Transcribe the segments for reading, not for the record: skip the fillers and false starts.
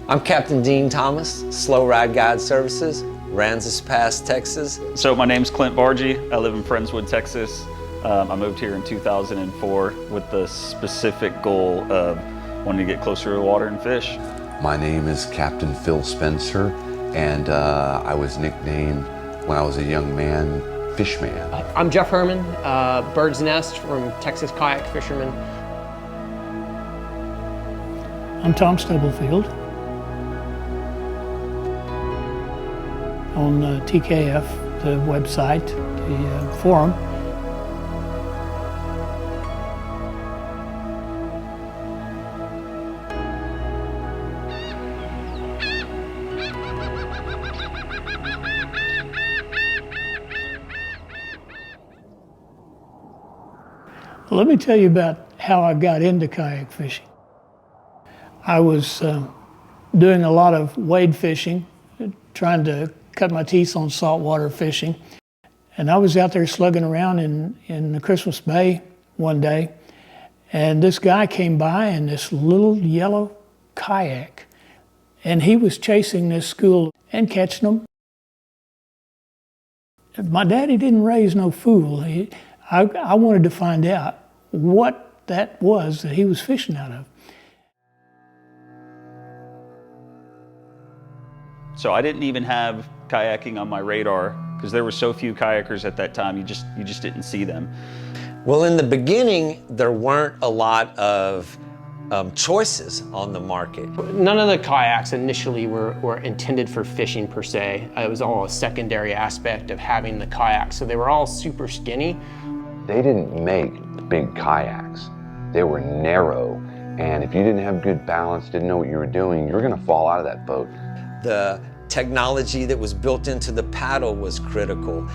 I'm Captain Dean Thomas, Slow Ride Guide Services, Aransas Pass, Texas. So my name's Clint Bargy. I live in Friendswood, Texas. I moved here in 2004 with the specific goal of wanting to get closer to the water and fish. My name is Captain Phil Spencer, and I was nicknamed when I was a young man, Fishman. I'm Jeff Herman, Bird's Nest from Texas Kayak Fisherman. I'm Tom Stubblefield on TKF, the website, the forum. Well, let me tell you about how I got into kayak fishing. I was doing a lot of wade fishing, trying to cut my teeth on saltwater fishing. And I was out there slugging around in the Christmas Bay one day, and this guy came by in this little yellow kayak, and he was chasing this school and catching them. My daddy didn't raise no fool. I wanted to find out what that was that he was fishing out of. So I didn't even have kayaking on my radar because there were so few kayakers at that time, you just didn't see them. Well, in the beginning, there weren't a lot of choices on the market. None of the kayaks initially were intended for fishing per se. It was all a secondary aspect of having the kayak. So they were all super skinny. They didn't make big kayaks. They were narrow, and if you didn't have good balance, didn't know what you were doing, you were gonna fall out of that boat. The technology that was built into the paddle was critical.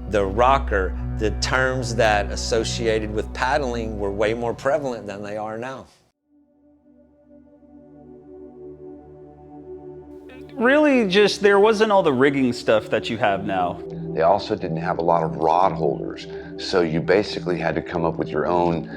The rocker, the terms that associated with paddling were way more prevalent than they are now. Really just, there wasn't all the rigging stuff that you have now. They also didn't have a lot of rod holders, so you basically had to come up with your own,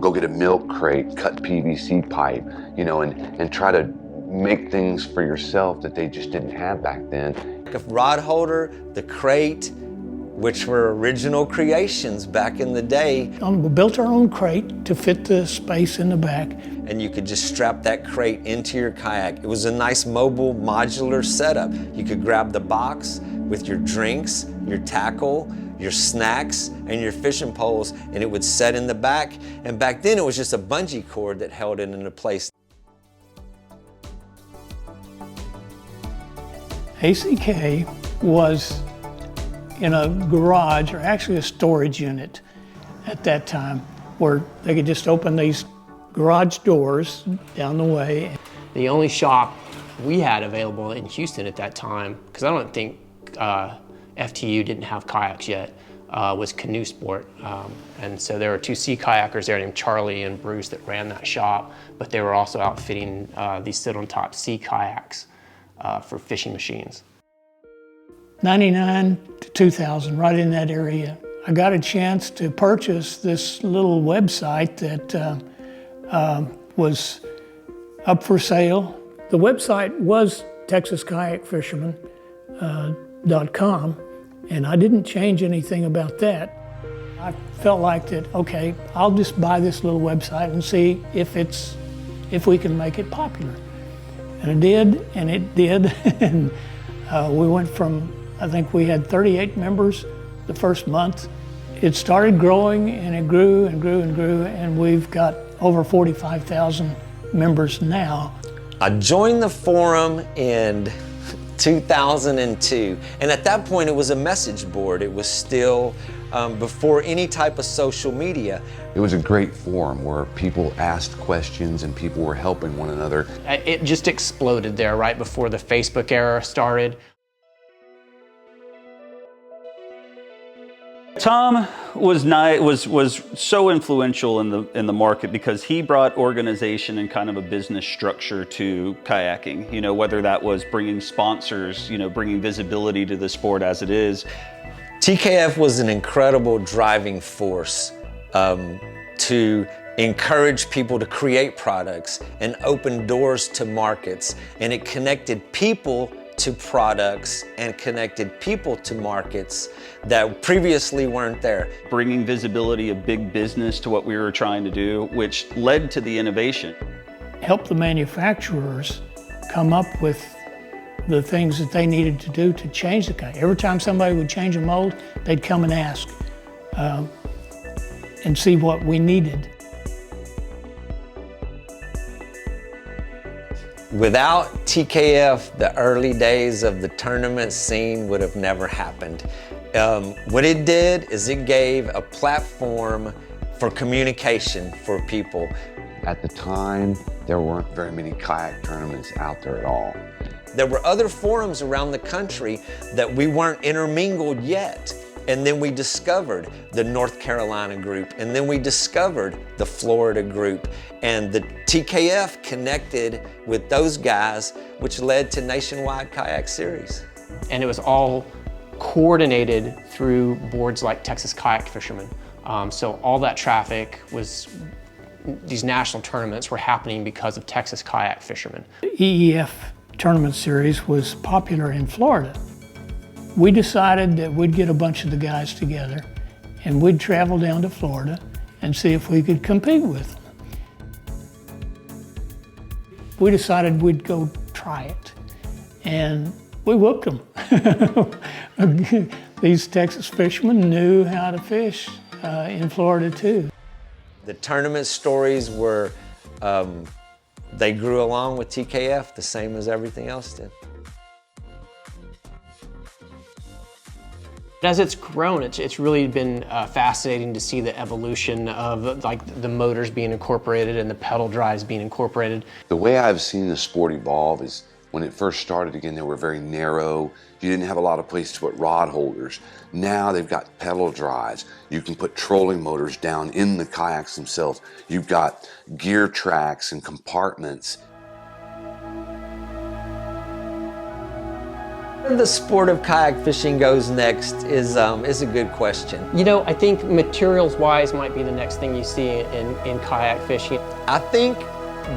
go get a milk crate, cut PVC pipe, and try to make things for yourself that they just didn't have back then. The rod holder, the crate, which were original creations back in the day. We built our own crate to fit the space in the back. And you could just strap that crate into your kayak. It was a nice mobile, modular setup. You could grab the box with your drinks, your tackle, your snacks, and your fishing poles, and it would set in the back. And back then it was just a bungee cord that held it into place. ACK was in a garage, or actually a storage unit at that time, where they could just open these garage doors down the way. The only shop we had available in Houston at that time, because I don't think FTU didn't have kayaks yet, was Canoe Sport. And so there were two sea kayakers there named Charlie and Bruce that ran that shop, but they were also outfitting these sit-on-top sea kayaks for fishing machines. 99 to 2000, right in that area. I got a chance to purchase this little website that was up for sale. The website was TexasKayakFisherman.com, and I didn't change anything about that. I felt like that, okay, I'll just buy this little website and see if we can make it popular. And it did, and we went from, I think we had 38 members the first month. It started growing, and it grew and grew and grew, and we've got over 45,000 members now. I joined the forum in 2002, and at that point it was a message board. It was still before any type of social media. It was a great forum where people asked questions and people were helping one another. It just exploded there right before the Facebook era started. Tom was so influential in the market because he brought organization and kind of a business structure to kayaking. Whether that was bringing sponsors, bringing visibility to the sport as it is. TKF was an incredible driving force to encouraged people to create products and open doors to markets, and it connected people to products and connected people to markets that previously weren't there. Bringing visibility of big business to what we were trying to do, which led to the innovation. Help the manufacturers come up with the things that they needed to do to change the kayak. Every time somebody would change a mold, they'd come and ask and see what we needed. Without TKF, the early days of the tournament scene would have never happened. What it did is it gave a platform for communication for people. At the time, there weren't very many kayak tournaments out there at all. There were other forums around the country that we weren't intermingled yet. And then we discovered the North Carolina group, and then we discovered the Florida group, and the TKF connected with those guys, which led to Nationwide Kayak Series. And it was all coordinated through boards like Texas Kayak Fisherman. So all that traffic was, these national tournaments were happening because of Texas Kayak Fisherman. The EEF tournament series was popular in Florida. We decided that we'd get a bunch of the guys together and we'd travel down to Florida and see if we could compete with them. We decided we'd go try it, and we whooped them. These Texas fishermen knew how to fish in Florida too. The tournament stories were, they grew along with TKF the same as everything else did. As it's grown, it's really been fascinating to see the evolution of like the motors being incorporated and the pedal drives being incorporated. The way I've seen the sport evolve is when it first started, again, they were very narrow. You didn't have a lot of place to put rod holders. Now they've got pedal drives. You can put trolling motors down in the kayaks themselves. You've got gear tracks and compartments. Where the sport of kayak fishing goes next is a good question. You know, I think materials-wise might be the next thing you see in kayak fishing. I think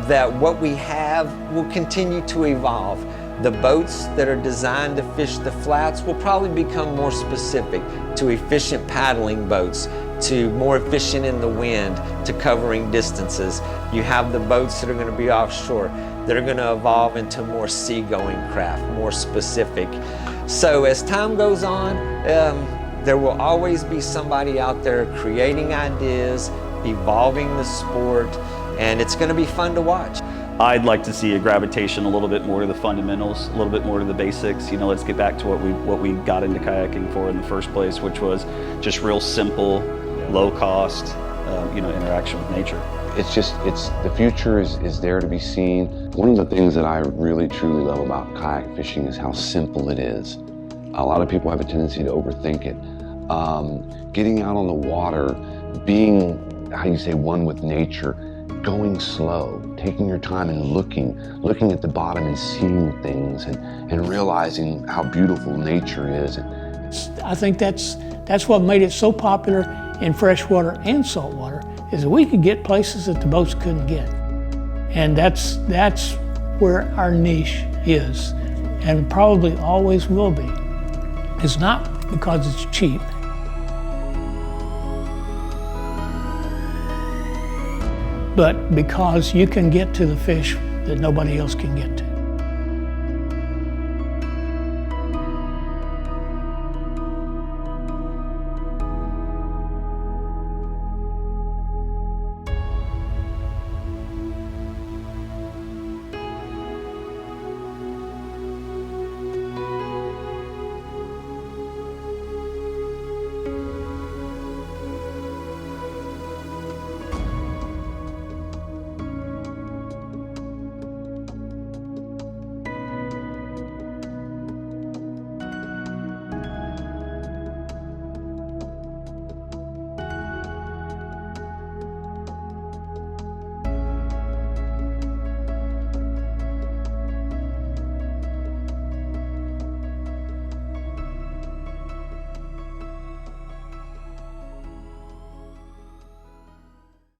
that what we have will continue to evolve. The boats that are designed to fish the flats will probably become more specific to efficient paddling boats, to more efficient in the wind, to covering distances. You have the boats that are going to be offshore that are going to evolve into more seagoing craft, more specific. So as time goes on, there will always be somebody out there creating ideas, evolving the sport, and it's going to be fun to watch. I'd like to see a gravitation a little bit more to the fundamentals, a little bit more to the basics. You know, let's get back to what we got into kayaking for in the first place, which was just real simple, low cost, interaction with nature. The future is there to be seen. One of the things that I really truly love about kayak fishing is how simple it is. A lot of people have a tendency to overthink it. Getting out on the water, being, one with nature, going slow, taking your time and looking at the bottom and seeing things and realizing how beautiful nature is. I think that's what made it so popular in freshwater and saltwater, is that we could get places that the boats couldn't get. And that's where our niche is, and probably always will be. It's not because it's cheap, but because you can get to the fish that nobody else can get to.